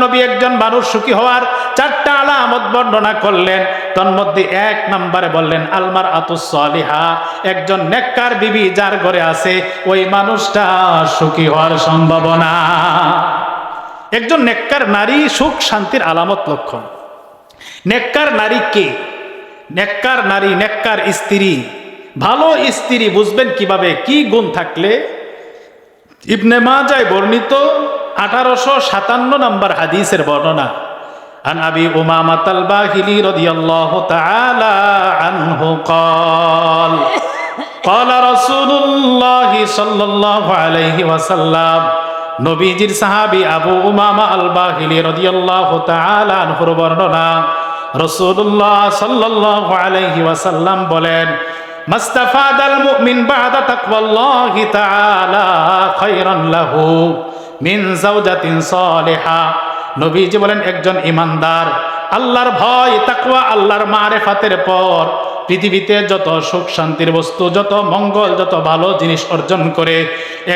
নবী একজন মানুষ সুখী হওয়ার 4টা আলামত বর্ণনা করলেন। তন্মধ্যে 1 নম্বরে বললেন আলমার আতুস সালিহা, একজন নেককার বিবি যার ঘরে আছে ওই মানুষটা সুখী হওয়ার সম্ভাবনা। একজন নেককার নারী সুখ শান্তির আলামত লক্ষণ। নেককার নারী কে? নেককার নারী, নেককার স্ত্রী, ভালো স্ত্রী বুঝবেন কিভাবে, কি গুণ থাকলে? ইবনে মাজায় বর্ণিত 1857 নম্বর হাদিসের বর্ণনা। আন আবি উমামাহ আল বাহিলি রাদিয়াল্লাহু তাআলা আনহু قال قال رسول الله সাল্লাল্লাহু আলাইহি ওয়াসাল্লাম, নবীজির সাহাবী আবু উমামা আল বাহিলি রাদিয়াল্লাহু তাআলা আনহুর বর্ণনা। রাসূলুল্লাহ সাল্লাল্লাহু আলাইহি ওয়াসাল্লাম বলেন, মাস্তাফাদাল মুমিন বাদা তাকওয়াল্লাহি তাআলা খায়রান লাহু মিন যাওজাতিন সালিহা। নবীজি বলেন একজন ঈমানদার আল্লাহর ভয়, তাকওয়া, আল্লাহর মারিফাতের পর পৃথিবীতে যত সুখ শান্তির বস্তু, যত মঙ্গল, যত ভালো জিনিস অর্জন করে,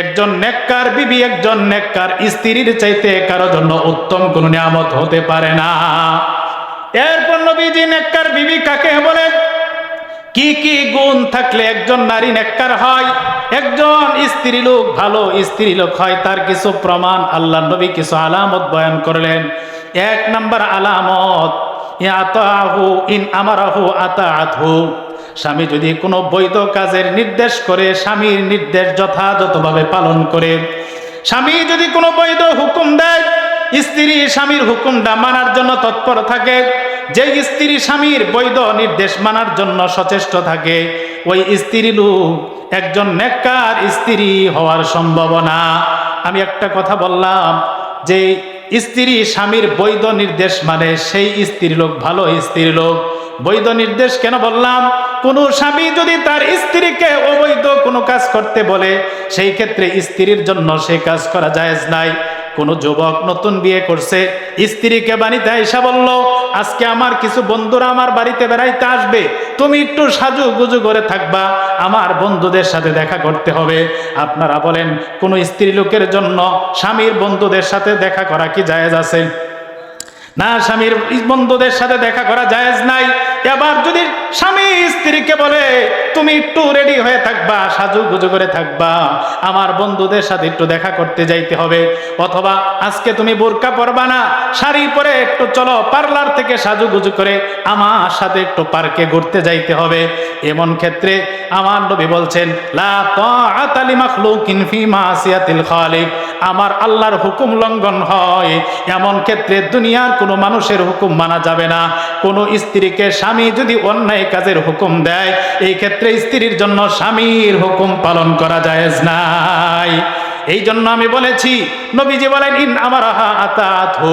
একজন নেককার বিবি, একজন নেককার স্ত্রীর চাইতে কারো জন্য উত্তম কোন নিয়ামত হতে পারে না। এরপর নবীজি নেককার বিবি কাকে বলে, কি কি গুণ থাকলে একজন নারী নেককার হয়, একজন স্ত্রী লোক ভালো স্ত্রী লোক হয়, তার কিছু প্রমাণ আল্লাহ নবী কিছু আলামত বয়ান করলেন। 1 নম্বর আলামত, ইয়াতাহু ইন আমারাহু আতাআতহু, স্বামী যদি কোনো বৈধ কাজের নির্দেশ করে, স্বামীর নির্দেশ যথাযথভাবে পালন করে। স্বামী যদি কোনো বৈধ হুকুম দেয়, স্ত্রী স্বামীর হুকুমটা মানার জন্য তৎপর থাকে। যে স্ত্রী স্বামীর বৈধ নির্দেশ মানার জন্য সচেষ্ট থাকে, ওই স্ত্রী লোক একজন নেককার স্ত্রী হওয়ার সম্ভাবনা। আমি একটা কথা বললাম, যে স্ত্রী স্বামীর বৈধ নির্দেশ মানে সেই স্ত্রী লোক ভালো স্ত্রী লোক। বৈধ নির্দেশ কেন বললাম? কোনো স্বামী যদি তার স্ত্রীকে অবৈধ কোনো কাজ করতে বলে, সেই ক্ষেত্রে স্ত্রীর জন্য সেই কাজ করা জায়েজ নাই। কোনো যুবক নতুন বিয়ে করছে, স্ত্রীকে বাড়িতে আইসা বলল, আজকে আমার কিছু বন্ধুরা আমার বাড়িতে বেড়াইতে আসবে, তুমি একটু সাজুগুজু করে থাকবা, আমার বন্ধুদের সাথে দেখা করতে হবে। আপনারা বলেন, কোন স্ত্রী লোকের জন্য স্বামীর বন্ধুদের সাথে দেখা করা কি জায়েজ আছে? না, স্বামীর বন্ধুদের সাথে দেখা করা জায়েজ নাই। এবার যদি স্বামী স্ত্রীকে বলে, তুমি একটু রেডি হয়ে থাকবা, সাজুগুজু করে থাকবা, আমার বন্ধুদের সাথে একটু দেখা করতে যাইতে হবে, অথবা আজকে তুমি বোরকা পরবা না, শাড়ি পরে একটু চলো পার্লার থেকে সাজুগুজু করে আমার সাথে একটু পার্কে ঘুরতে যাইতে হবে, এমন ক্ষেত্রে আমার নবী বলছেন, লা তাআতা লিমাখলুকিন ফি মাসিয়াতিল খালিক, আমার আল্লাহর হুকুম লঙ্ঘন হয়, এমন ক্ষেত্রে দুনিয়ার কোনো মানুষের হুকুম মানা যাবে না। কোনো স্ত্রীকে স্বামী যদি অন্যায় কাজের হুকুম দেয়, এই ক্ষেত্রে স্ত্রীর জন্য স্বামীর হুকুম পালন করা জায়েজ নাই। এই জন্য আমি বলেছি, নবীজি বলেন ইন আমারাহা আতাআতহু,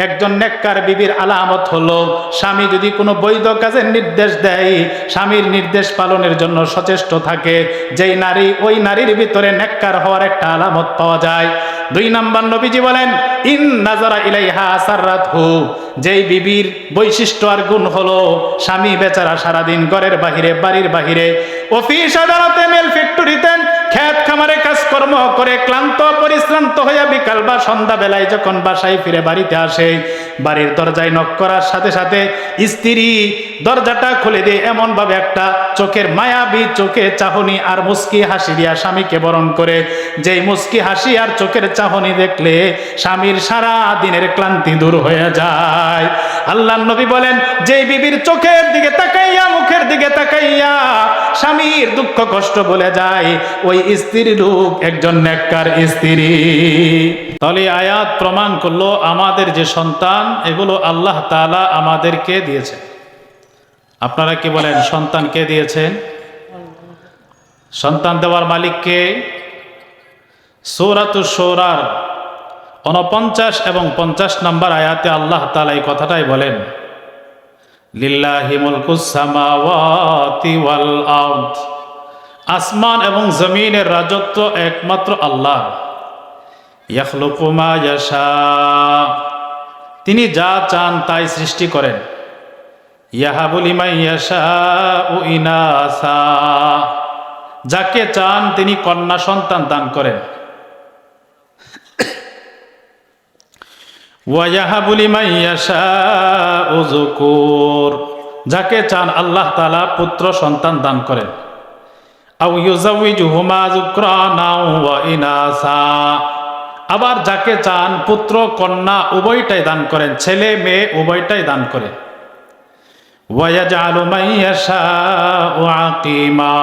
একজন নেককার বিবির আলামত হলো স্বামী যদি কোনো বৈধ কাজের নির্দেশ দেয়, স্বামীর নির্দেশ পালনের জন্য সচেষ্ট থাকে। যেই নারী, ওই নারীর ভিতরে নেককার হওয়ার একটা আলামত পাওয়া যায়। 2 নম্বর নবীজি বলেন ইন নাজারা ইলাইহা সাররাতহু, যেই বিবির বৈশিষ্ট্য আর গুণ হলো স্বামী বেচারা সারাদিন ঘরের বাহিরে, বাড়ির বাহিরে, অফিস আদালতে, মেল ফ্যাক্টরিতে, ক্ষেত খামারে কাজকর্ম করে ক্লান্ত পরিশ্রান্ত হইয়া বিকাল বা সন্ধ্যা বেলায় যখন বাসায় ফিরে বাড়িতে আসে, বাড়ির দরজায় নক করার সাথে সাথে স্ত্রী দরজাটা খুলে দিয়ে এমন ভাবে একটা চোখের মায়াবী চোখে চাহনি আর মুস্কি হাসি দিয়া স্বামীকে বরণ করে, যেই মুস্কি হাসি আর চোখের চাহনি দেখলে স্বামীর সারা দিনের ক্লান্তি দূর হয়ে যায়। আল্লাহর নবী বলেন, যেই বিবির চোখের দিকে তাকাইয়া, মুখের দিকে তাকাইয়া স্বামীর দুঃখ কষ্ট বলে যায়, ওই স্ত্রী লোক একজন নেককার স্ত্রী। তাহলে আয়াত প্রমাণ করলো আমাদের যে সন্তান, এগুলো আল্লাহ তাআলা আমাদেরকে দিয়েছে। আপনারা কি বলেন, সন্তান কে দিয়েছেন? সন্তান দেওয়ার মালিক কে? সূরাতুশ শূরার 49 এবং 50 নম্বর আয়াতে আল্লাহ তাআলা এই কথাটাই বলেন, লিল্লাহি মুলকুস সামাওয়াতি ওয়াল আরদ, আসমান এবং জমিনের রাজত্ব একমাত্র আল্লাহ। ইয়াখলুকু মা ইয়াশা, তিনি যা চান তাই সৃষ্টি করেন। ইয়াহাবু লিমান ইয়াশাউ ইনাসা, যাকে চান তিনি কন্যা সন্তান দান করেন। ওয়ায়াহাবু লিমান ইয়াশাউ যুকুর, যাকে চান আল্লাহ তাআলা পুত্র সন্তান দান করেন। আও ইউযাউযুহুমা যুকরানা ওয়া ইনাসা, আবার যাকে চান পুত্র কন্যা উভয়টাই দান করেন, ছেলে মেয়ে উভয়টাই দান করেন। ওয়ায়াজআলু মান ইয়াশাউ আকিমা,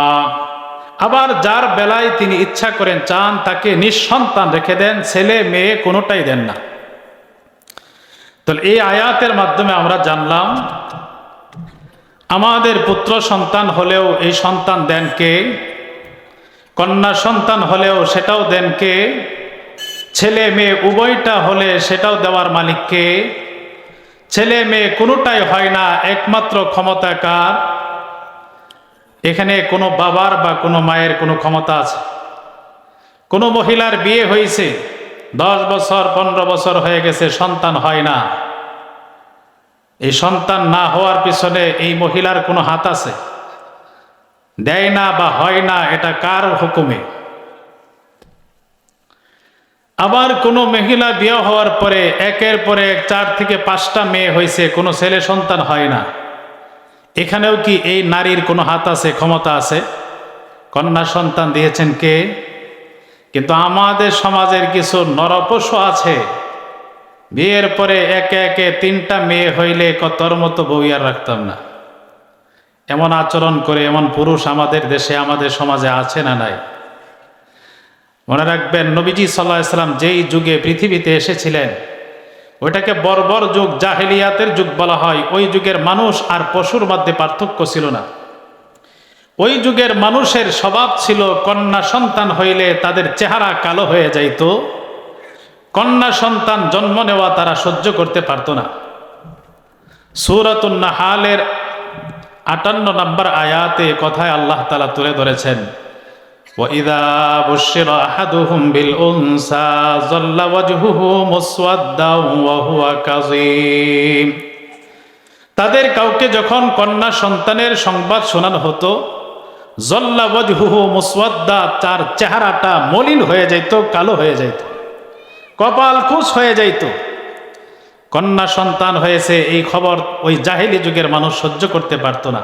আবার যার বেলায় তিনি ইচ্ছা করেন চান তাকে নিঃসন্তান রেখে দেন, ছেলে মেয়ে কোনোটাই দেন না। তাহলে এই আয়াতের মাধ্যমে আমরা জানলাম আমাদের পুত্র সন্তান হলেও এই সন্তান দেন কে, কন্যা সন্তান হলেও সেটাও দেন কে, ছেলে মেয়ে উভয়টা হলে সেটাও দেওয়ার মালিক কে। ছেলে মেয়ে কোনোটাই হয় না, একমাত্র ক্ষমতা কার? এখানে কোনো বাবার বা কোনো মায়ের কোনো ক্ষমতা আছে? কোনো মহিলার বিয়ে হয়েছে, 10 বছর 15 বছর হয়ে গেছে, সন্তান হয় না, এই সন্তান না হওয়ার পিছনে এই মহিলার কোনো হাত আছে? দেয় না বা হয় না, এটা কার হুকুমে? আবার কোনো মহিলা বিয়ে হওয়ার পরে একের পরে এক 4 থেকে 5টা মেয়ে হয়েছে, কোনো ছেলে সন্তান হয় না, এখানেও কি এই নারীর কোনো হাত আছে, ক্ষমতা আছে? কন্যা সন্তান দিয়েছেন কে? কিন্তু আমাদের সমাজের কিছু নরপশু আছে, বিয়ের পরে একে একে 3টা মেয়ে হইলে তোর মতো বউ আর রাখতাম না, এমন আচরণ করে এমন পুরুষ আমাদের দেশে আমাদের সমাজে আছে না নাই? মনে রাখবেন, নবীজি সাল্লাল্লাহু আলাইহি সাল্লাম যেই যুগে পৃথিবীতে এসেছিলেন ওইটাকে বর্বর যুগ, জাহেলিয়াতের যুগ বলা হয়। ওই যুগের মানুষ আর পশুর মধ্যে পার্থক্য ছিল না। ওই যুগের মানুষের স্বভাব ছিল কন্যা সন্তান হইলে তাদের চেহারা কালো হয়ে যাইত, কন্যা সন্তান জন্ম নেওয়া তারা সহ্য করতে পারত না। সূরাতুন নাহালের 58 নম্বর আয়াতে কথায় আল্লাহ তাআলা তুলে ধরেছেন, وَإِذَا بُشِّرَ أَحَدُهُم بِالْأُنثَى ظَلَّ وَجْهُهُ مُسْوَدًّا وَهُوَ كَظِيمٌ, তাদের কাউকে যখন কন্যা সন্তানের সংবাদ শোনানো হতো, ظَلَّ وَجْهُهُ مُسْوَدًّا, তার চেহারাটা মলিন হয়ে যাইত, কালো হয়ে যাইত, কপাল খুশ হয়ে যাইত। কন্যা সন্তান হয়েছে এই খবর ওই জাহেলি যুগের মানুষ সহ্য করতে পারত না।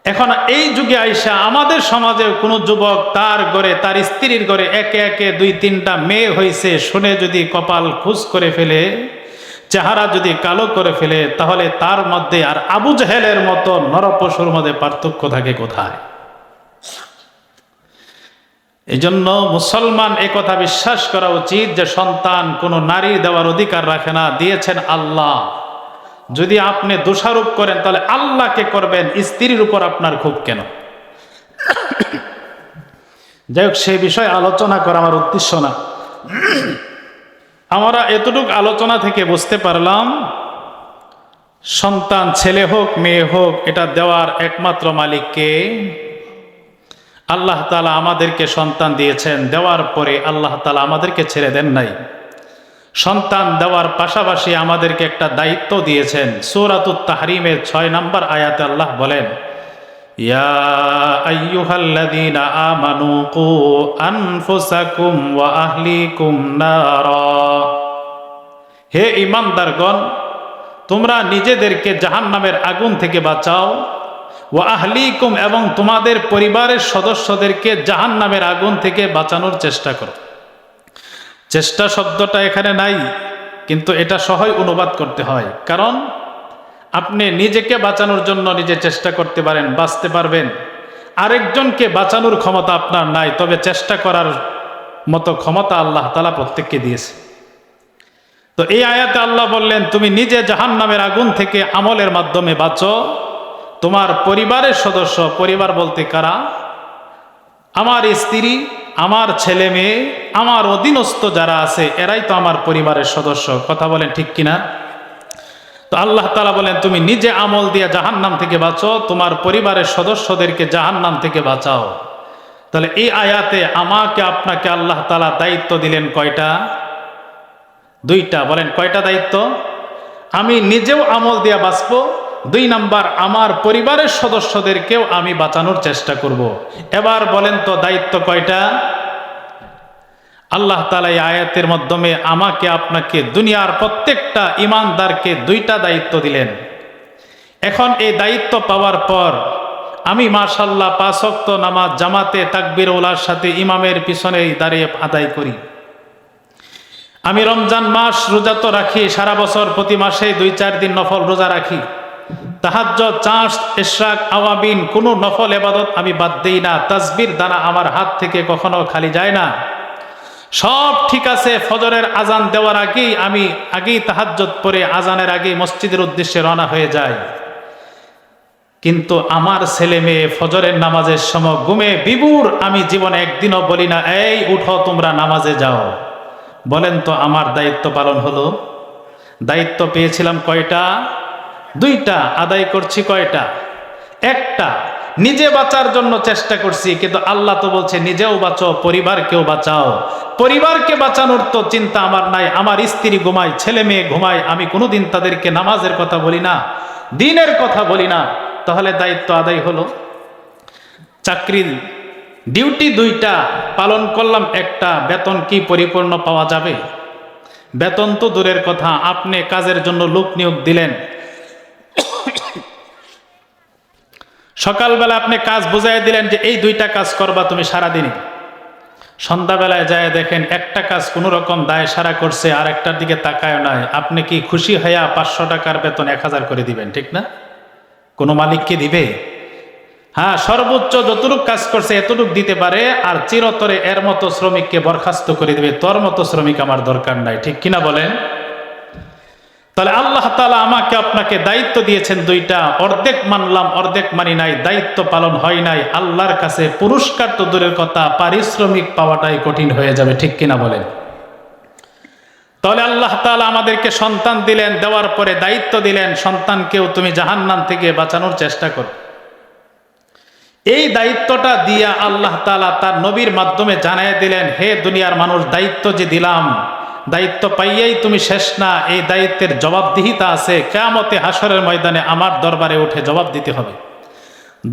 এখন এই যুগে আইসা আমাদের সমাজে কোনো যুবক তার ঘরে, তার স্ত্রীর ঘরে একে একে 2-3টা মেয়ে হয়েছে শুনে যদি কপাল খুশ করে ফেলে, চেহারা যদি কালো করে ফেলে, তাহলে তার মধ্যে আর আবু জাহেলের মতো নরপশুর মধ্যে পার্থক্য থাকে কোথায়? এই জন্য মুসলমান এই কথা বিশ্বাস করা উচিত যে সন্তান কোনো নারী দেওয়ার অধিকার রাখে না, দিয়েছেন আল্লাহ। যদি আপনি দোষারোপ করেন তাহলে আল্লাহকে করবেন, স্ত্রীর উপর আপনার খুব কেন? যাই হোক, সেই বিষয়ে আলোচনা করা আমার উদ্দেশ্য না। আমরা এতটুকু আলোচনা থেকে বুঝতে পারলাম সন্তান ছেলে হোক মেয়ে হোক এটা দেওয়ার একমাত্র মালিক কে? আল্লাহ তাআলা আমাদেরকে সন্তান দিয়েছেন, দেওয়ার পরে আল্লাহ তাআলা আমাদেরকে ছেড়ে দেন নাই। সন্তান দেওয়ার পাশাপাশি আমাদেরকে একটা দায়িত্ব দিয়েছেন। সূরাতুত তাহরিমের 6 নম্বর আয়াতে আল্লাহ বলেন, ইয়া আইয়ুহাল্লাযীনা আমানু কু আনফুসাকুম ওয়া আহলিকুম নারা, হে ঈমানদারগণ, তোমরা নিজেদেরকে জাহান্নামের আগুন থেকে বাঁচাও, ওয়া আহলিকুম, এবং তোমাদের পরিবারের সদস্যদেরকে জাহান্নামের আগুন থেকে বাঁচানোর চেষ্টা করো। চেষ্টা শব্দটা এখানে নাই, কিন্তু এটা সহজ অনুবাদ করতে হয়, কারণ আপনি নিজেকে বাঁচানোর জন্য নিজে চেষ্টা করতে পারেন, বাঁচতে পারবেন, আরেকজনকে বাঁচানোর ক্ষমতা আপনার নাই, তবে চেষ্টা করার মতো ক্ষমতা আল্লাহ তাআলা প্রত্যেককে দিয়েছে। তো এই আয়াতে আল্লাহ বললেন, তুমি নিজে জাহান্নামের আগুন থেকে আমলের মাধ্যমে বাঁচো, তোমার পরিবারের সদস্য, পরিবার বলতে কারা? আমার স্ত্রী, আমার ছেলে মেয়ে, আমার অধীনস্থ যারা আছে এরাই তো আমার পরিবারের সদস্য। কথা বলেন ঠিক কিনা? তো আল্লাহ তাআলা বলেন, তুমি নিজে আমল দিয়ে জাহান্নাম থেকে বাঁচো, তোমার পরিবারের সদস্যদেরকে জাহান্নাম থেকে বাঁচাও। তাহলে এই আয়াতে আমাকে আপনাকে আল্লাহ তাআলা দায়িত্ব দিলেন কয়টা? 2টা। বলেন কয়টা দায়িত্ব? আমি নিজেও আমল দিয়ে বাঁচবো, 2 নাম্বার আমার পরিবারের সদস্যদেরকেও আমি বাঁচানোর চেষ্টা করব। এবার বলেন তো দায়িত্ব কয়টা? আল্লাহ তাআলা এই আয়াতের মাধ্যমে আমাকে আপনাকে দুনিয়ার প্রত্যেকটা ইমানদারকে দুইটা দায়িত্ব দিলেন। এখন এই দায়িত্ব পাওয়ার পর আমি মাশাআল্লাহ 5 ওয়াক্ত নামাজ জামাতে তাকবীর ওলার সাথে ইমামের পিছনেই দাঁড়িয়ে আদায় করি। আমি রমজান মাস রোজা তো রাখি, সারা বছর প্রতি মাসে 2-4 দিন নফল রোজা রাখি। তাহাজ্জুদ, চাঁদ, ইশরাক, আওয়াবিন কোনো নফল ইবাদত আমি বাদ দেই না। তাসবির দানা আমার হাত থেকে কখনো খালি যায় না। সব ঠিক আছে। ফজরের আজান দেওয়ার আগেই তাহাজ্জুদ পড়ে আজানের আগে মসজিদের উদ্দেশ্যে রওনা হয়ে যায়। কিন্তু আমার ছেলে মেয়ে ফজরের নামাজের সময় ঘুমে বিভোর, আমি জীবনে একদিনও বলি না এই উঠো তোমরা নামাজে যাও। বলেন তো আমার দায়িত্ব পালন হলো? দায়িত্ব পেয়েছিলাম কয়টা? 2টা। আদায় করছি কয়টা? 1টা। নিজে বাঁচার জন্য চেষ্টা করছি, কিন্তু আল্লাহ তো বলছে নিজেও বাঁচো, পরিবারকেও বাঁচাও। পরিবারকে বাঁচানোর তো চিন্তা আমার নাই। আমার স্ত্রী ঘুমায়, ছেলে মেয়ে ঘুমায়, আমি কোনোদিন তাদেরকে নামাজের কথা বলি না, দ্বীনের কথা বলি না। তাহলে দায়িত্ব আদায় হলো। চাকরির ডিউটি 2টা, পালন করলাম 1টা। বেতন কি পরিপূর্ণ পাওয়া যাবে? বেতন তো দূরের কথা, আপনি কাজের জন্য লোক নিয়োগ দিলেন, সকালবেলা আপনি কাজ বুঝাই দিলেন যে এই 2টা কাজ করবা তুমি সারাদিনই। সন্ধ্যাবেলায় যায় দেখেন 1টা কাজ কোনো রকম দায় সারা করছে, আর 1টার দিকে তাকায় নাই। আপনি কি খুশি হইয়া 500 টাকার বেতন 1000 করে দিবেন? ঠিক না? কোনো মালিককে দিবে? হ্যাঁ, সর্বোচ্চ যতটুক কাজ করছে এতটুক দিতে পারে, আর চিরতরে এর মতো শ্রমিককে বরখাস্ত করে দিবে। তোর মতো শ্রমিক আমার দরকার নাই। ঠিক কিনা বলেন? তাহলে আল্লাহ তাআলা আমাকে আপনাকে দায়িত্ব দিয়েছেন 2টা। অর্ধেক মানলাম, অর্ধেক মানি নাই, দায়িত্ব পালন হয় নাই। আল্লাহর কাছে পুরস্কার তো দূরের কথা, পারিশ্রমিক পাওয়াটাই কঠিন হয়ে যাবে। ঠিক কিনা বলেন? তাহলে আল্লাহ তাআলা আমাদেরকে সন্তান দিলেন, দেওয়ার পরে দায়িত্ব দিলেন সন্তানকেও তুমি জাহান্নাম থেকে বাঁচানোর চেষ্টা করো। এই দায়িত্বটা দিয়া আল্লাহ তাআলা তার নবীর মাধ্যমে জানায় দিলেন, হে দুনিয়ার মানুষ, দায়িত্ব যে দিলাম, দায়িত্ব পাইয়াই তুমি শেষ না। এই দায়িত্বের জবাবদিহিতা আছে। কিয়ামতে হাসরের ময়দানে আমার দরবারে উঠে জবাব দিতে হবে।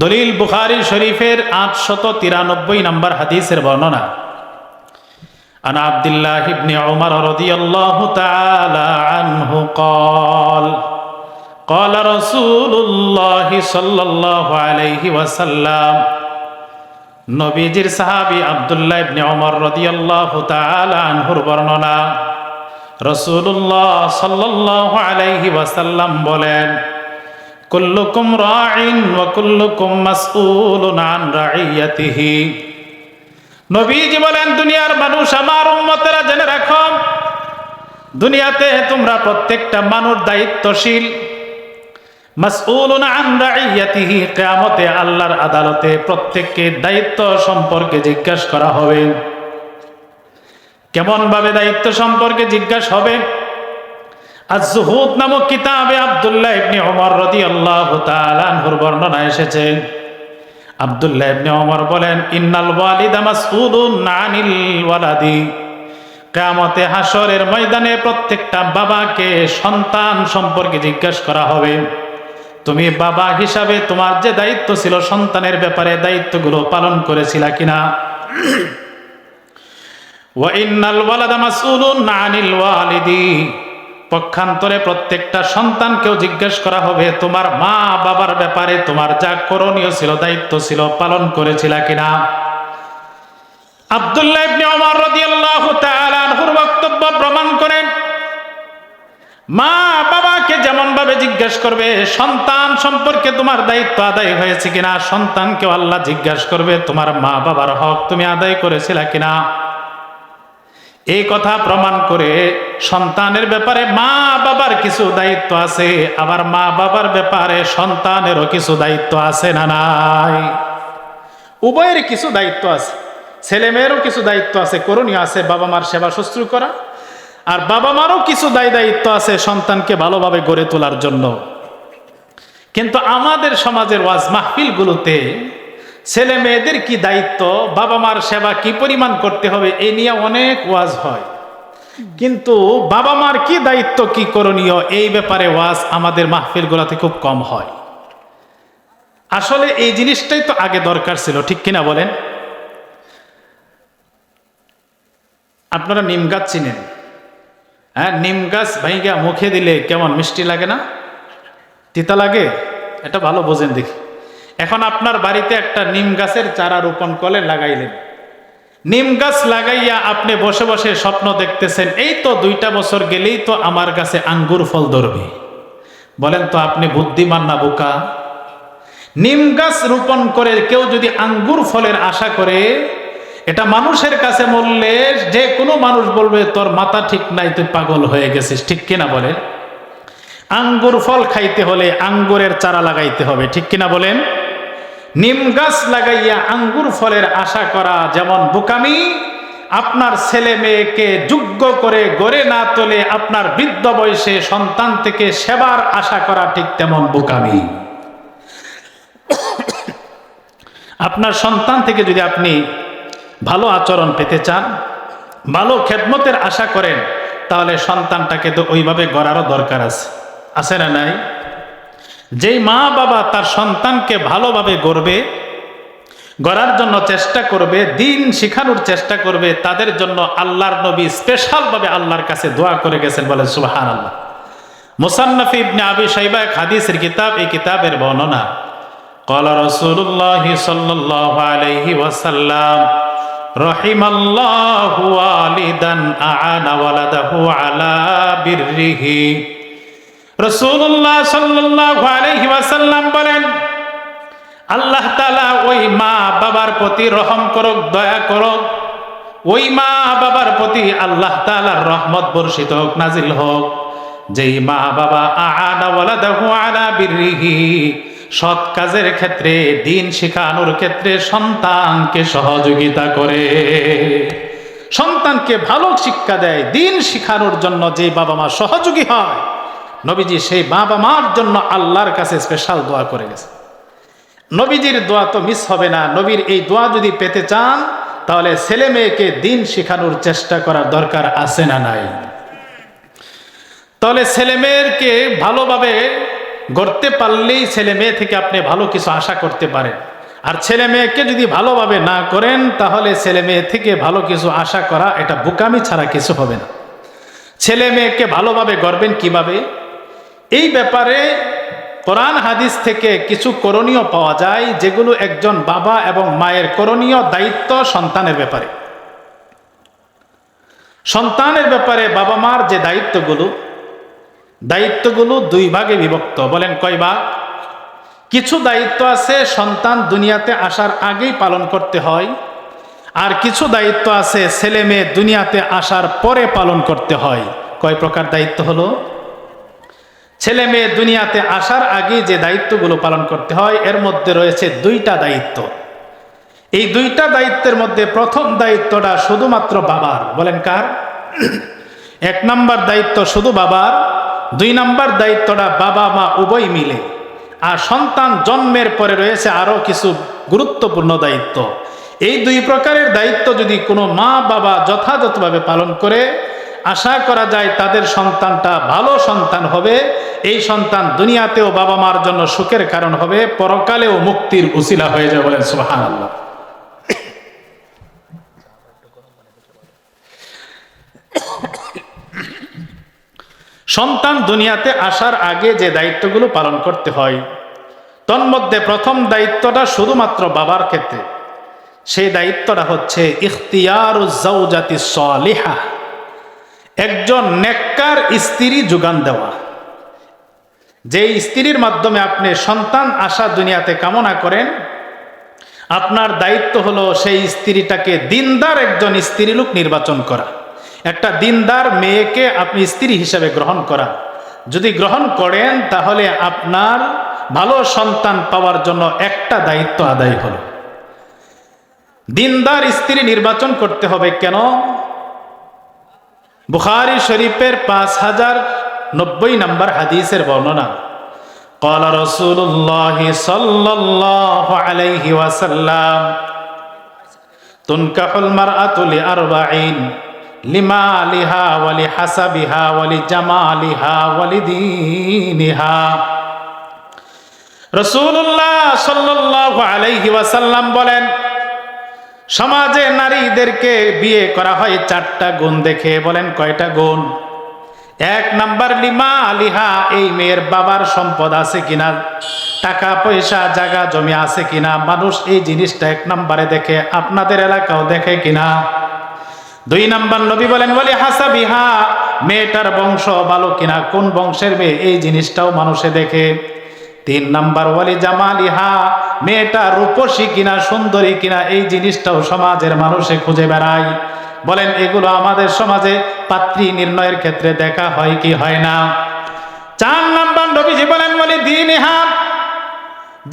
দলিল বুখারী শরীফের 893 নম্বর হাদিসের বর্ণনা। আন আব্দুল্লাহ ইবনে উমর রাদিয়াল্লাহু তাআলা আনহু قال قال رسول الله صلى الله عليه وسلم। নবীজির সাহাবী আব্দুল্লাহ ইবনে উমর রাদিয়াল্লাহু তাআলা আনহুর বর্ণনা। রাসূলুল্লাহ সাল্লাল্লাহু আলাইহি ওয়াসাল্লাম বলেন, কুল্লুকুম রাঈন ওয়া কুল্লুকুম মাসউলুন আন রাইয়াতিহি। নবীজি বলেন, দুনিয়ার মানুষ, আমার উম্মতেরা জেনে রাখো, দুনিয়াতে তোমরা প্রত্যেকটা মানুষ দায়িত্বশীল। মাসউলুন আন রাইয়াতিহি, কিয়ামতে আল্লাহর আদালতে প্রত্যেককে দায়িত্ব সম্পর্কে জিজ্ঞাসা করা হবে। কেমন ভাবে দায়িত্ব সম্পর্কে জিজ্ঞাসা হবে? আজ-জুহুদ নামক কিতাবে আব্দুল্লাহ ইবনে উমর রাদিয়াল্লাহু তাআলা আনহুর বর্ণনা এসেছে। আব্দুল্লাহ ইবনে উমর বলেন, ইন্নাল ওয়ালিদা মাসউলুন আনিল ওয়ালাদি। কিয়ামতে হাসরের ময়দানে প্রত্যেকটা বাবাকে সন্তান সম্পর্কে জিজ্ঞাসা করা হবে। তুমি বাবা হিসাবে তোমার যে দায়িত্ব ছিল সন্তানের ব্যাপারে, দায়িত্বগুলো পালন করেছিলা কিনা? ওয়া ইন্নাল ওয়ালাদা মাসউলুন আনিল ওয়ালিদি। পক্ষান্তরে প্রত্যেকটা সন্তানকেও জিজ্ঞাসা করা হবে তোমার মা বাবার ব্যাপারে, তোমার যা করণীয় ছিল, দায়িত্ব ছিল, পালন করেছিলা কিনা? আব্দুল্লাহ ইবনে উমর রাদিয়াল্লাহু তাআলা আনহুর বক্তব্য প্রমাণ করেন, মা বাবাকে যেমন ভাবে জিজ্ঞাসা করবে সন্তান সম্পর্কে তোমার দায়িত্ব আদায় হয়েছে কিনা, সন্তানকেও আল্লাহ জিজ্ঞাসা করবে তোমার মা বাবার হক তুমি আদায় করেছিলা কিনা। এই কথা প্রমাণ করে সন্তানের ব্যাপারে মা বাবার কিছু দায়িত্ব আছে, আবার মা বাবার ব্যাপারে সন্তানেরও কিছু দায়িত্ব আছে না নাই? উভয়ের কিছু দায়িত্ব আছে। ছেলে মেয়েরও কিছু দায়িত্ব আছে, করণীয় আছে, বাবা মার সেবা শুশ্রূষা করা। আর বাবা মারও কিছু দায়িত্ব আছে সন্তানকে ভালোভাবে গড়ে তোলার জন্য। কিন্তু আমাদের সমাজের ওয়াজ মাহফিলগুলোতে ছেলে মেয়েদের কি দায়িত্ব, বাবা মার সেবা কি পরিমাণ করতে হবে, এ নিয়ে অনেক ওয়াজ হয়। কিন্তু বাবা মার কি দায়িত্ব, কি করণীয়, এই ব্যাপারে ওয়াজ আমাদের মাহফিলগুলোতে খুব কম হয়। আসলে এই জিনিসটাই তো আগে দরকার ছিল। ঠিক কিনা বলেন? আপনারা নিম গাছ চিনেন? হ্যাঁ, নিম গাছ ভাইঙ্গা মুখে দিলে কেমন মিষ্টি লাগে না? তিতা লাগে? এটা ভালো বোঝেন দেখি। এখন আপনার বাড়িতে একটা নিম গাছের চারা রোপণ করে লাগাইলেন। নিম গাছ লাগাইয়া আপনি বসে বসে স্বপ্ন দেখতেছেন, এই তো 2টা বছর গেলেই তো আমার গাছে আঙ্গুর ফল ধরবে। বলেন তো আপনি বুদ্ধিমান না বোকা? নিম গাছ রোপণ করে কেউ যদি আঙ্গুর ফলের আশা করে, এটা মানুষের কাছে বললে যে কোনো মানুষ বলবে তোর মাথা ঠিক নাই, তুই পাগল হয়ে গেছিস, ঠিক কিনা বলেন? আঙ্গুর ফল খাইতে হলে আঙ্গুরের চারা লাগাইতে হবে, ঠিক কিনা বলেন? নিম গাছ লাগাইয়া আঙ্গুর ফলের আশা করা যেমন বোকামি, আপনার ছেলে মেয়েকে যোগ্য করে গড়ে না তোলে আপনার বৃদ্ধ বয়সে সন্তান থেকে সেবার আশা করা ঠিক তেমন বোকামি। আপনার সন্তান থেকে যদি আপনি ভালো আচরণ পেতে চান, ভালো খেদমতের আশা করেন, তাহলে সন্তানটাকে তো ওইভাবে গড়ারও দরকার আছে না নাই? যেই মা বাবা তার সন্তানকে ভালোভাবে গড়ার জন্য চেষ্টা করবে, দিন শিখানোর চেষ্টা করবে, তাদের জন্য আল্লাহর নবী স্পেশালভাবে আল্লাহর কাছে দোয়া করে গেছেন, বলেন সুবহানাল্লাহ। মুসান্নাফ ইবনে আবি শাইবা এক হাদিসের কিতাব, এই কিতাবের বর্ণনা, ক্বালা রাসূলুল্লাহ সাল্লাল্লাহু আলাইহি ওয়াসাল্লাম, রাহিমাল্লাহু ওয়ালিদান আ'আনা ওয়ালাদাহু আলা বিররিহি। রাসূলুল্লাহ সাল্লাল্লাহু আলাইহি ওয়াসাল্লাম বলেন, আল্লাহ তাআলা ওই মা বাবার প্রতি রহম করুক, দয়া করুক। ওই মা বাবার প্রতি আল্লাহ তাআলার রহমত বর্ষিত হোক, নাজিল হোক, যেই মা বাবা আ'আনা ওয়ালাদাহু আলা বিররিহি, সৎ কাজের ক্ষেত্রে, দিন শিখানোর ক্ষেত্রে সন্তানকে সহযোগিতা করে, সন্তানকে ভালো শিক্ষা দেয়, দিন শিখানোর জন্য যে বাবা মা সহযোগী হয়, নবীজি সেই বাবা মার জন্য আল্লাহর কাছে স্পেশাল দোয়া করে গেছে। নবীজির দোয়া তো মিস হবে না। নবীর এই দোয়া যদি পেতে চান, তাহলে ছেলে মেয়েকে দিন শিখানোর চেষ্টা করার দরকার আছে না নাই? তাহলে ছেলে মেয়েকে ভালোভাবে গড়তে পারলেই ছেলে মেয়ে থেকে আপনি ভালো কিছু আশা করতে পারেন। আর ছেলে মেয়েকে যদি ভালোভাবে না করেন, তাহলে ছেলে মেয়ে থেকে ভালো কিছু আশা করা এটা বোকামি ছাড়া কিছু হবে না। ছেলে মেয়েকে ভালোভাবে গড়বেন কিভাবে? এই ব্যাপারে কোরআন হাদিস থেকে কিছু করণীয় পাওয়া যায়, যেগুলো একজন বাবা এবং মায়ের করণীয় দায়িত্ব সন্তানের ব্যাপারে। সন্তানের ব্যাপারে বাবা মার যে দায়িত্বগুলো 2 ভাগে বিভক্ত। বলেন কয় ভাগ? কিছু দায়িত্ব আছে সন্তান দুনিয়াতে আসার আগেই পালন করতে হয়, আর কিছু দায়িত্ব আছে ছেলে মেয়ে দুনিয়াতে আসার পরে পালন করতে হয়। কয় প্রকার দায়িত্ব হলো? ছেলে মেয়ে দুনিয়াতে আসার আগে যে দায়িত্বগুলো পালন করতে হয়, এর মধ্যে রয়েছে 2টা দায়িত্ব। এই 2টা দায়িত্বের মধ্যে প্রথম দায়িত্বটা শুধুমাত্র বাবার। বলেন কার? 1 নাম্বার দায়িত্ব শুধু বাবার, 2 নাম্বার দায়িত্বটা বাবা মা উভয় মিলে। আর সন্তান জন্মের পরে রয়েছে আরো কিছু গুরুত্বপূর্ণ দায়িত্ব। এই 2 প্রকারের দায়িত্ব যদি কোনো মা বাবা যথাযথভাবে পালন করে, আশা করা যায় তাদের সন্তানটা ভালো সন্তান হবে। এই সন্তান দুনিয়াতেও বাবা মার জন্য সুখের কারণ হবে, পরকালেও মুক্তির উসিলা হয়ে যাবে। বলেন সুবহানাল্লাহ। সন্তান দুনিয়াতে আসার আগে যে দায়িত্বগুলো পালন করতে হয়, তন্মধ্যে প্রথম দায়িত্বটা শুধুমাত্র বাবার ক্ষেত্রে। সেই দায়িত্বটা হচ্ছে ইখতিয়ারুজ জাওজাতি সালিহা, একজন নেককার স্ত্রী যোগান দেওয়া। যে স্ত্রীর মাধ্যমে আপনি সন্তান আসা দুনিয়াতে কামনা করেন, আপনার দায়িত্ব হলো সেই স্ত্রীটাকে দিনদার একজন স্ত্রীলোক নির্বাচন করা, একটা দিনদার মেয়েকে আপনি স্ত্রী হিসেবে গ্রহণ করা। যদি গ্রহণ করেন, তাহলে আপনার ভালো সন্তান পাওয়ার জন্য একটা দায়িত্ব আদায় হলো। দিনদার স্ত্রী নির্বাচন করতে হবে কেন? বুখারী শরীফের 5090 নম্বর হাদিসের বর্ণনা, ক্বালা রাসূলুল্লাহ সাল্লাল্লাহু আলাইহি ওয়াসাল্লাম, তুনকাহুল মারআতু লিআরবাঈন, লিমালিহা ওয়া লিহাসাবিহা ওয়া লিজামালিহা ওয়া লিদীনিহা। রাসূলুল্লাহ সাল্লাল্লাহু আলাইহি ওয়াসাল্লাম বলেন, সমাজে নারীদেরকে বিয়ে করা হয় 4টা গুণ দেখে। বলেন কয়টা গুণ? 1 নাম্বার লিমা আলিহা, এই মেয়ের বাবার সম্পদ আছে কিনা, টাকা পয়সা জায়গা জমি আছে কিনা। মানুষ এই জিনিসটা 1 নাম্বারে দেখে। আপনাদের এলাকাও দেখে কিনা? 2 নাম্বার নবী বলেন বলে হাসাবিহা, মেয়েটার বংশ ভালো কিনা, কোন বংশের মেয়ে, এই জিনিসটাও মানুষে দেখে। 3 নাম্বার ওয়ালি জামালিহা, মেয়েটা রূপসী কিনা, সুন্দরী কিনা, এই জিনিসটাও সমাজের মানুষে খুঁজে বেড়ায়। বলেন এগুলো আমাদের সমাজে পাত্রী নির্ণয়ের ক্ষেত্রে দেখা হয় কি হয় না? 4 নাম্বার নবীজি বলেন বলে দীনহা,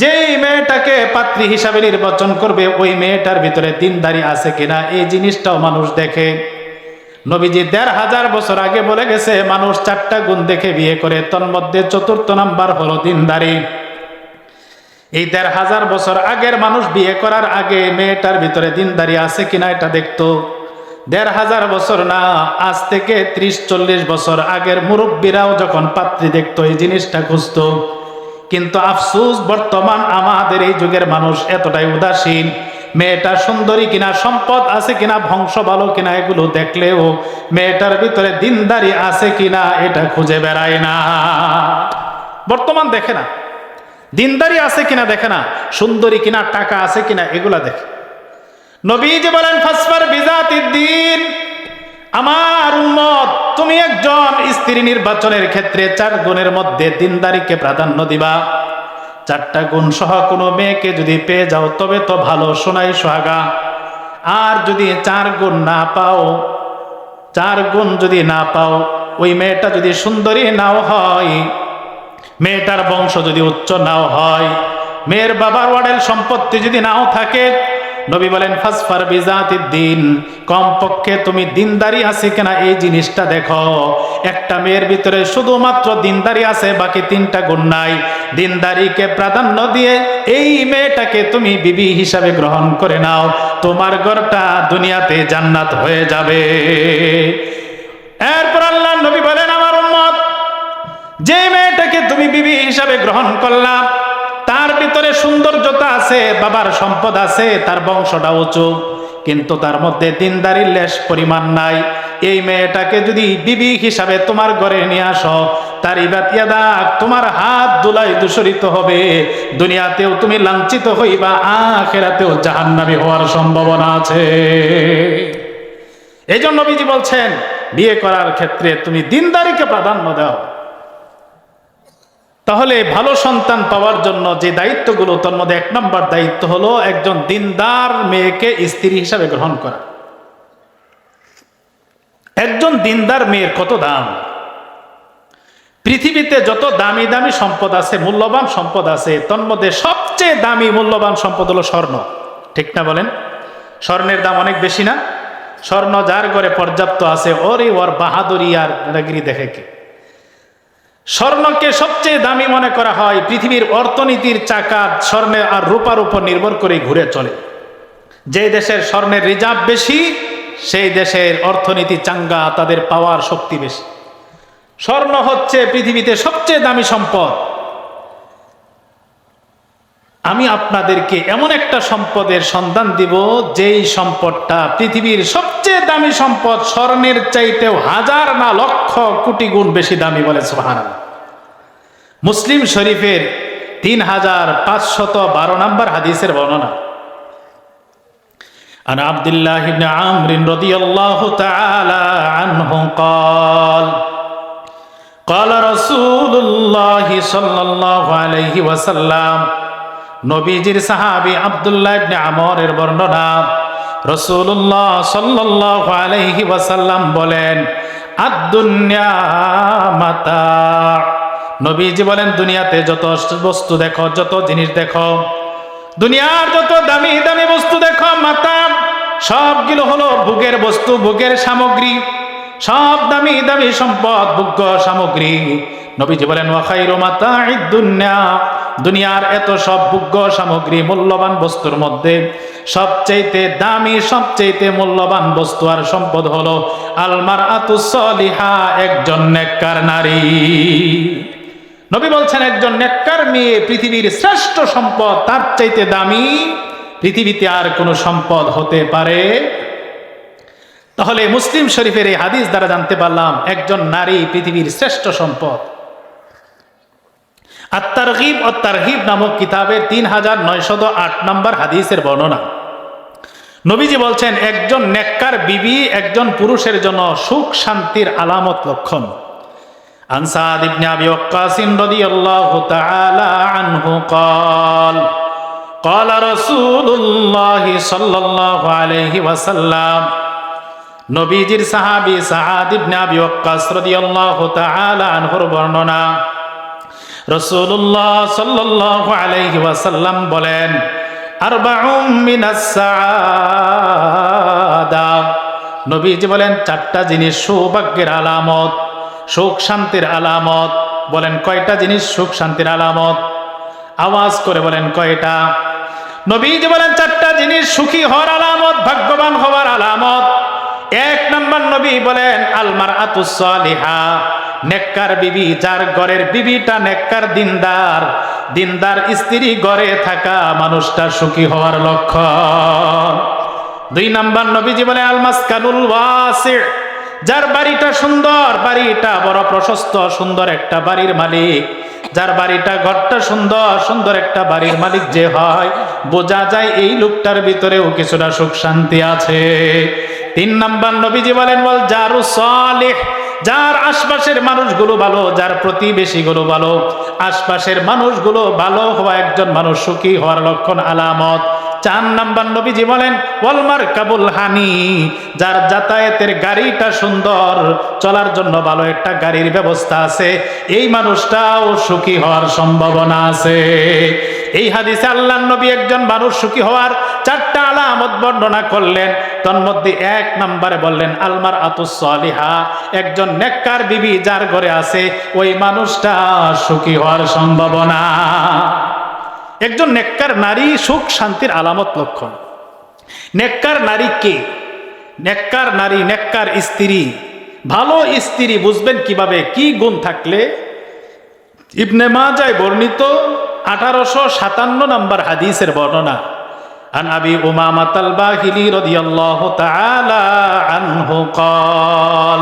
যেই মেয়েটাকে পাত্রী হিসাবে নির্বাচন করবে ওই মেয়েটার ভিতরে দিনদারি আছে কিনা, এই জিনিসটাও মানুষ দেখে। নবীজি 1500 বছর আগে বলে গেছে মানুষ 4টা গুণ দেখে বিয়ে করে, তন্মধ্যে 4র্থ নাম্বার হলো দিনদারি। এই 1500 বছর আগের মানুষ বিয়ে করার আগে মেয়েটার ভিতরে দিনদারি আছে কিনা এটা দেখতো। 1500 বছর না, আজ থেকে 30-40 বছর আগের মুরব্বীরাও যখন পাত্রী দেখতো এই জিনিসটা খুঁজতো। কিন্তু আফসোস, বর্তমান আমাদের এই যুগের মানুষ এতটাই উদাসীন, মেয়েটা সুন্দরী কিনা, সম্পদ আছে কিনা, বংশ ভালো কিনা, এগুলো দেখলেও মেয়েটার ভিতরে দিনদারি আছে কিনা এটা খুঁজে বেড়ায় না। বর্তমান দেখে না, দিনদারি আছে কিনা দেখে না, সুন্দরী কিনা, টাকা আছে কিনা, এগুলা দেখে। নবীজি বলেন ফাসফার বিজাতিদ্দিন, আমার উম্মত তুমি একজন স্ত্রী নির্বাচনের ক্ষেত্রে 4 গুণের মধ্যে দিনদারিকে প্রাধান্য দিবা। 4টা গুণ সহ কোনো মেয়েকে যদি পেয়ে যাও তবে তো ভালো, সোনাই সোহাগা। আর যদি 4 গুণ না পাও, 4 গুণ যদি না পাও, ওই মেয়েটা যদি সুন্দরী নাও হয়, মেয়েটার বংশ যদি উচ্চ নাও হয়, মেয়ের বাবার ওয়াডেল সম্পত্তি যদি নাও থাকে, নবী বলেন ফাসফার বিজাতিদ্দিন, কমপক্ষে তুমি দিনদারি আছে কিনা এই জিনিসটা দেখো। একটা মেয়ের ভিতরে শুধুমাত্র দিনদারি আছে, বাকি 3টা গুণ নাই, দিনদারিকে প্রাধান্য দিয়ে এই মেয়েটাকে তুমি বিবি হিসাবে গ্রহণ করে নাও, তোমার ঘরটা দুনিয়াতে জান্নাত হয়ে যাবে। এরপর আল্লাহ নবী বলেন আমার উম্মত, যে মেয়েটাকে তুমি বিবি হিসাবে গ্রহণ করলা, তার ভিতরে সৌন্দর্যতা আছে, বাবার সম্পদ আছে, তার বংশটা উঁচু, কিন্তু তার মধ্যে দিনদারির লেশ পরিমাণ নাই। এই মেয়েটাকে যদি বিবি হিসাবে তোমার ঘরে নিয়ে আসো, তার ইবাতিয়াদা তোমার হাত দুলাই দূষিত হবে, দুনিয়াতেও তুমি লাঞ্ছিত হইবা, আখিরাতেও জাহান্নামী হওয়ার সম্ভাবনা আছে। এই জন্য নবীজি বলছেন বিয়ে করার ক্ষেত্রে তুমি দিনদারিকে প্রাধান্য দাও। তাহলে ভালো সন্তান পাওয়ার জন্য যে দায়িত্বগুলো, তার মধ্যে 1 নম্বর দায়িত্ব হলো একজন দিনদার মেয়েকে স্ত্রী হিসাবে গ্রহণ করা। একজন দিনদার মেয়ের কত দাম! পৃথিবীতে যত দামি দামি সম্পদ আছে, মূল্যবান সম্পদ আছে, তার মধ্যে সবচেয়ে দামি মূল্যবান সম্পদ হলো স্বর্ণ। ঠিক না বলেন? স্বর্ণের দাম অনেক বেশি না? স্বর্ণ যার ঘরে পর্যাপ্ত আছে, ওর বাহাদুরি আর রাগিরি দেখে কে? স্বর্ণকে সবচেয়ে দামি মনে করা হয়। পৃথিবীর অর্থনীতির চাকা স্বর্ণে আর রূপার উপর নির্ভর করে ঘুরে চলে। যে দেশের স্বর্ণের রিজার্ভ বেশি, সেই দেশের অর্থনীতি চাঙ্গা, তাদের পাওয়ার শক্তি বেশি। স্বর্ণ হচ্ছে পৃথিবীতে সবচেয়ে দামি সম্পদ। আমি আপনাদেরকে এমন একটা সম্পদের সন্ধান দিব, যেই সম্পদটা পৃথিবীর সবচেয়ে দামি সম্পদ, স্বর্ণের চাইতেও 1000 না লক্ষ কোটি গুণ বেশি দামি। বলে সুবহানাল্লাহ। মুসলিম শরীফের 3512 নম্বর হাদিসের বর্ণনা। আন আব্দুল্লাহ ইবনে আমর রাদিয়াল্লাহু তাআলা আনহু قال قال رسول الله صلى الله عليه وسلم, নবীজির সাহাবী আব্দুল্লাহ ইবনে আমরের বর্ণনা। রাসূলুল্লাহ সাল্লাল্লাহু আলাইহি ওয়াসাল্লাম বলেন, আদ-দুনিয়া মাতা। নবীজি বলেন দুনিয়াতে যত বস্তু দেখো, যত জিনিস দেখো, দুনিয়ার যত দামি দামি বস্তু দেখো, মাতা, সবগুলো হলো ভোগের বস্তু, ভোগের সামগ্রী, সব দামি দামি সম্পদ, ভোগ্য সামগ্রী। নবীজি বলেন ওয়া খায়রু মাতা'id দুনিয়া, দুনিয়ার এত সব ভোগ্য সামগ্রী, মূল্যবান বস্তুর মধ্যে সবচেয়ে দামি, সবচেয়ে মূল্যবান বস্তু আর সম্পদ হলো আল মারআতুস সালিহা, একজন নেককার নারী। নবী বলছেন একজন নেককার মেয়ে পৃথিবীর শ্রেষ্ঠ সম্পদ, তার চাইতে দামি পৃথিবীতে আর কোনো সম্পদ হতে পারে। তাহলে মুসলিম শরীফের এই হাদিস দ্বারা জানতে পারলাম একজন নারী পৃথিবীর শ্রেষ্ঠ সম্পদ। আত-তারগীব ও তারহিব নামক কিতাবের 3908 নম্বর হাদিসের বর্ণনা। নবীজি বলছেন একজন নেককার বিবি একজন পুরুষের জন্য সুখ শান্তির আলামত লক্ষণ। আন সাদ ইবনে আবি ওয়াক্কাস রাদিয়াল্লাহু তাআলা আনহু قال قال رسول الله صلى الله عليه وسلم নবীজির সাহাবী সাদ ইবনে আবি ওয়াক্কাস রাদিয়াল্লাহু তাআলা আনহুর বর্ণনা। রাসূলুল্লাহ সাল্লাল্লাহু আলাইহি ওয়াসাল্লাম বলেন আরবাউম মিনাস সাআদা, নবীজি বলেন চারটা জিনিস সৌভাগ্যের আলামত, সুখ শান্তির আলামত। বলেন কয়টা জিনিস সুখ শান্তির আলামত? আওয়াজ করে বলেন কয়টা? নবীজি বলেন চারটা জিনিস সুখী হওয়ার আলামত, ভাগ্যবান হওয়ার আলামত। এক নম্বর নবী বলেন আল মারআতুস সালিহা, নেককার বিবি, যার ঘরের বিবিটা নেককার দিনদার, দিনদার স্ত্রী ঘরে থাকা মানুষটা সুখী হওয়ার লক্ষণ। দুই নাম্বার নবীজি বলে আল মাসকানুল ওয়াসি, যার বাড়িটা সুন্দর, বাড়িটা বড় প্রশস্ত, সুন্দর একটা বাড়ির মালিক, যার বাড়িটা ঘরটা সুন্দর, সুন্দর একটা বাড়ির মালিক যে হয়, বোঝা যায় এই লোকটার ভিতরেও কিছুটা সুখ শান্তি আছে। তিন নাম্বার নবীজি বলেন ওয়াল জারু সালিহ, যার আশপাশের মানুষগুলো ভালো, যার প্রতিবেশীগুলো ভালো, আশপাশের মানুষগুলো ভালো হওয়া একজন মানুষ সুখী হওয়ার লক্ষণ আলামত। চার নাম্বার নবীজি বলেন ওয়াল মারকাবুল হানি, যার যাতায়াতের গাড়িটা সুন্দর, চলার জন্য ভালো একটা গাড়ির ব্যবস্থা আছে, এই মানুষটাও সুখী হওয়ার সম্ভাবনা আছে। এই হাদিসে আল্লাহর নবী একজন মানুষ সুখী হওয়ার চারটা আলামত বর্ণনা করলেন। তন্মধ্যে এক নম্বরে বললেন আল মারআতুস সালিহা, একজন নেককার বিবি যার ঘরে আছে ওই মানুষটা সুখী হওয়ার সম্ভাবনা। একজন নেককার নারী সুখ শান্তির আলামত লক্ষণ। নেককার নারী কে? নেককার নারী, নেককার স্ত্রী, ভালো স্ত্রী বুঝবেন কিভাবে, কি গুণ থাকলে? ইবনে মাজায় বর্ণিত 1857 নম্বর হাদিসের বর্ণনা। আন আবি উমামাহ আল বাহিলি রাদিয়াল্লাহু তাআলা আনহু قال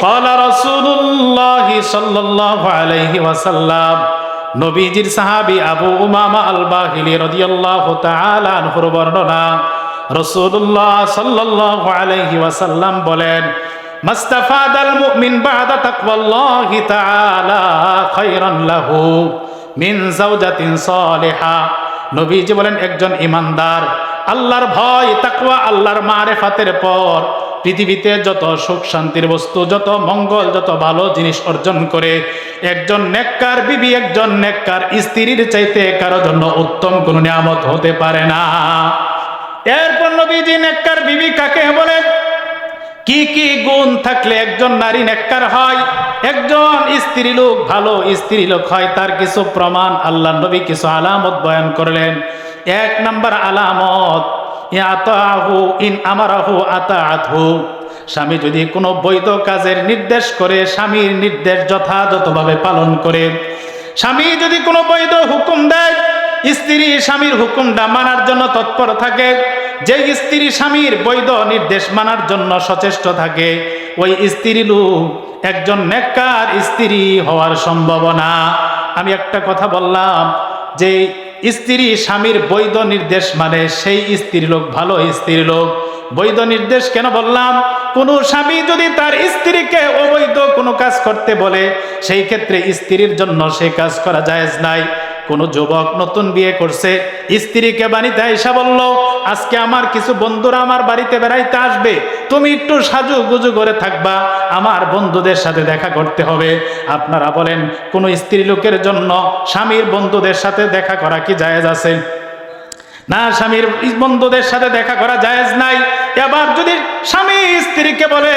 قال رسول الله صلى الله عليه وسلم, নবীজির সাহাবী আবু উমামা আল বাহিলি রাদিয়াল্লাহু তাআলা আনহুর বর্ণনা। রাসূলুল্লাহ সাল্লাল্লাহু আলাইহি ওয়াসাল্লাম বলেন মাস্তাফাদাল মুমিন বা'দা তাকওয়াল্লাহি তাআলা খায়রান লাহু মিন যাওজাতিন সালিহা, নবীজি বলেন একজন ঈমানদার আল্লাহর ভয়, তাকওয়া, আল্লাহর মারিফাতের পর পৃথিবীতে যত সুখ শান্তির বস্তু, যত মঙ্গল, যত ভালো জিনিস অর্জন করে, একজন নেককার বিবি, একজন নেককার স্ত্রীর চাইতে কারো জন্য উত্তম কোন নিয়ামত হতে পারে না। এরপর নবীজি নেককার বিবি কাকে বলে, কি কি গুণ থাকলে একজন নারী নেককার হয়, একজন স্ত্রী লোক ভালো স্ত্রী লোক হয়, তার কিছু প্রমাণ আল্লাহর নবী কিছু আলামত বয়ান করলেন। এক নাম্বার আলামত ইয়াতাহু ইন আমারাহু আতাআতহু, স্বামী যদি কোনো বৈধ কাজের নির্দেশ করে, স্বামীর নির্দেশ যথাযথভাবে পালন করে। স্বামী যদি কোনো বৈধ হুকুম দেয়, স্ত্রী স্বামীর হুকুমটা মানার জন্য তৎপর থাকে। যে স্ত্রী স্বামীর বৈধ নির্দেশ মানার জন্য সচেষ্ট থাকে, ওই স্ত্রী লোক একজন নেককার স্ত্রী হওয়ার সম্ভাবনা। আমি একটা কথা বললাম যে স্ত্রী স্বামীর বৈধ নির্দেশ মানে সেই স্ত্রী লোক ভালো স্ত্রী লোক। বৈধ নির্দেশ কেন বললাম? কোনো স্বামী যদি তার স্ত্রীকে অবৈধ কোনো কাজ করতে বলে, সেই ক্ষেত্রে স্ত্রীর জন্য সেই কাজ করা জায়েজ নাই। কোনো যুবক নতুন বিয়ে করছে, স্ত্রীকে বাড়িতে আইসা বলল আজকে আমার কিছু বন্ধুরা আমার বাড়িতে বেড়াইতে আসবে, তুমি একটু সাজু গুজু করে থাকবা, আমার বন্ধুদের সাথে দেখা করতে হবে। আপনারা বলেন কোন স্ত্রী লোকের জন্য স্বামীর বন্ধুদের সাথে দেখা করা কি জায়েজ আছে? না, স্বামীর বন্ধুদের সাথে দেখা করা জায়েজ নাই। এবার যদি স্বামী স্ত্রীকে বলে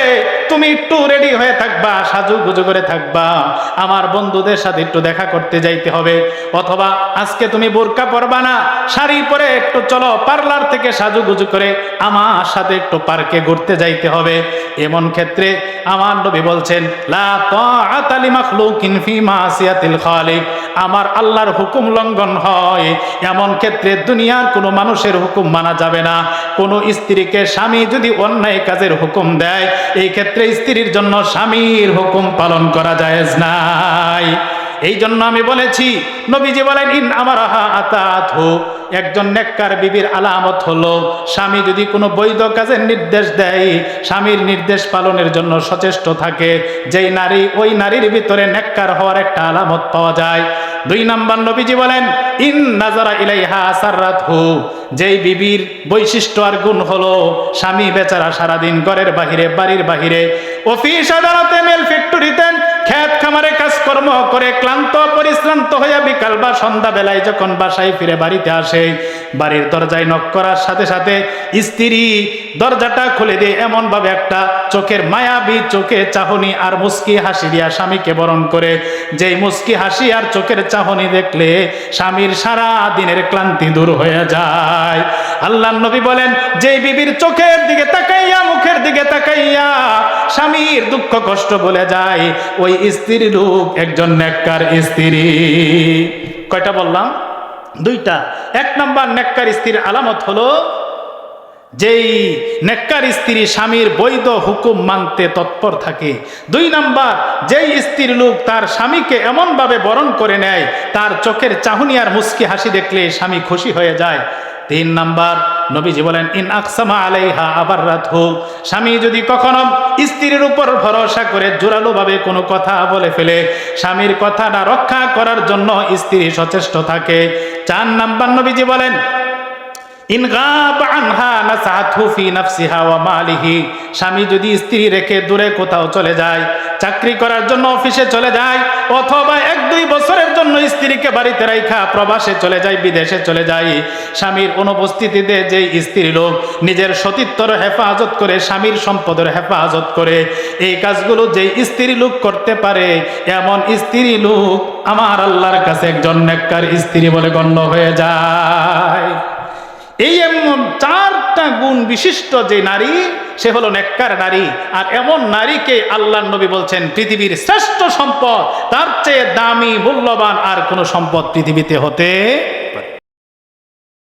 তুমি একটু রেডি হয়ে থাকবা, সাজু গুজু করে থাকবা, আমার বন্ধুদের সাথে একটু দেখা করতে যাইতে হবে, অথবা আজকে তুমি বোরকা পরবা না, শাড়ি পরে একটু চলো পার্লার থেকে সাজু গুজু করে আমার সাথে একটু পার্কে ঘুরতে যাইতে হবে, এমন ক্ষেত্রে আমার নবী বলছেন লা তাআতা লিমাখলুকিন ফি মাসিয়াতিল খালিক, আমার আল্লাহর হুকুম লঙ্ঘন হয়, এমন ক্ষেত্রে দুনিয়ার কোনো মানুষের হুকুম মানা যাবে না। কোনো স্ত্রীকে স্বামী যদি অন্যায় কাজের হুকুম দেয়, এই ক্ষেত্রে স্ত্রীর জন্য স্বামীর হুকুম পালন করা জায়েজ নাই। এই জন্য আমি বলেছি, নবীজি বলেন ইন আমারাহা আতাতহু, একজন নেককার বিবির আলামত হলো স্বামী যদি কোনো বৈধ কাজের নির্দেশ দেয়, স্বামীর নির্দেশ পালনের জন্য সচেষ্ট থাকে, যেই নারী ওই নারীর ভিতরে নেককার হওয়ার একটা আলামত পাওয়া যায়। 2 নাম্বার নবীজি বলেন ইন নাজারা ইলাইহা সাররাতহু, যেই বিবির বৈশিষ্ট্য আর গুণ হলো স্বামী বেচারা সারাদিন ঘরের বাহিরে বাড়ির বাহিরে অফিস আদালতে মেল ফ্যাক্টরিতে ক্ষেত খামারে কাজকর্ম করে ক্লান্ত পরিশ্রান্ত হয়ে বিকাল বা সন্ধ্যা বেলায় যখন বাসায় ফিরে বাড়িতে আসে, বাড়ির দরজায় নক করার সাথে সাথে স্ত্রী দরজাটা খুলে দিয়ে এমন ভাবে একটা চোখের মায়াবী চোখে চাহনি আর মুস্কি হাসি দিয়া স্বামীকে বরণ করে, যেই মুস্কি হাসি আর চোখের চাহনি দেখলে স্বামীর সারা দিনের ক্লান্তি দূর হয়ে যায়। আল্লাহর নবী বলেন যেই বিবির চোখের দিকে তাকাইয়া মুখের দিকে তাকাইয়া স্বামীর দুঃখ কষ্ট বলে যায়, ওই স্ত্রীর রূপ একজন নেককার স্ত্রী। কয়টা বললাম? 2টা। 1 নাম্বার নেককার স্ত্রীর আলামত হলো যেই নেককার স্ত্রী স্বামীর বৈধ হুকুম মানতে তৎপর থাকে। 2 নাম্বার, যেই স্ত্রীর লোক তার স্বামীকে এমনভাবে বরণ করে নেয়, তার চোখের চাহনি আর মুস্কি হাসি দেখলে স্বামী খুশি হয়ে যায়। 3 নাম্বার নবীজি বলেন ইন আকসামা আলাইহা আবাররাতহু, স্বামী যদি কখনো স্ত্রীর উপর ভরসা করে জোরালো ভাবে কোনো কথা বলে ফেলে, স্বামীর কথাটা রক্ষা করার জন্য স্ত্রী সচেষ্ট থাকে। 4 নাম্বার নবীজি বলেন ইন গাবা আনহা নাসাতহু ফি নাফসিহা ওয়া মালিহি, স্বামী যদি স্ত্রী রেখে দূরে কোথাও চলে যায়, চাকরি করার জন্য অফিসে চলে যায়, অথবা 1-2 বছরের জন্য স্ত্রীকে বাড়িতে রাইখা প্রবাসে চলে যায়, বিদেশে চলে যায়, স্বামীর অনুপস্থিতিতে যেই স্ত্রী লোক নিজের সতীত্বর হেফাজত করে, স্বামীর সম্পদের হেফাজত করে, এই কাজগুলো যেই স্ত্রী লোক করতে পারে, এমন স্ত্রী লোক আমার আল্লাহর কাছে একজন নেককার স্ত্রী বলে গণ্য হয়ে যায়। এই এমন 4টা গুণ বিশিষ্ট যে নারী, সে হলো নেককার নারী। আর এমন নারীকে আল্লাহর নবী বলছেন পৃথিবীর শ্রেষ্ঠ সম্পদ, তার চেয়ে দামি মূল্যবান আর কোনো সম্পদ পৃথিবীতে হতে